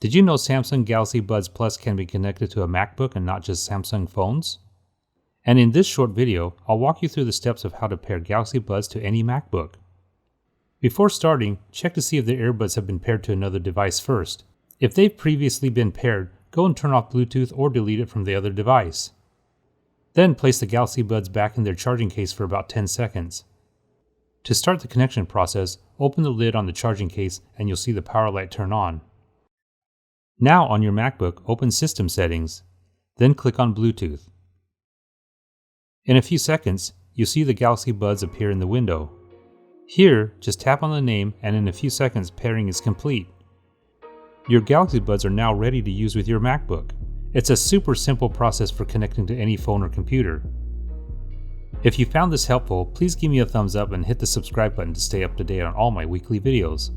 Did you know Samsung Galaxy Buds Plus can be connected to a MacBook and not just Samsung phones? And in this short video, I'll walk you through the steps of how to pair Galaxy Buds to any MacBook. Before starting, check to see if the earbuds have been paired to another device first. If they've previously been paired, go and turn off Bluetooth or delete it from the other device. Then place the Galaxy Buds back in their charging case for about 10 seconds. To start the connection process, open the lid on the charging case and you'll see the power light turn on. Now on your MacBook, open System Settings, then click on Bluetooth. In a few seconds, you'll see the Galaxy Buds appear in the window. Here, just tap on the name and in a few seconds pairing is complete. Your Galaxy Buds are now ready to use with your MacBook. It's a super simple process for connecting to any phone or computer. If you found this helpful, please give me a thumbs up and hit the subscribe button to stay up to date on all my weekly videos.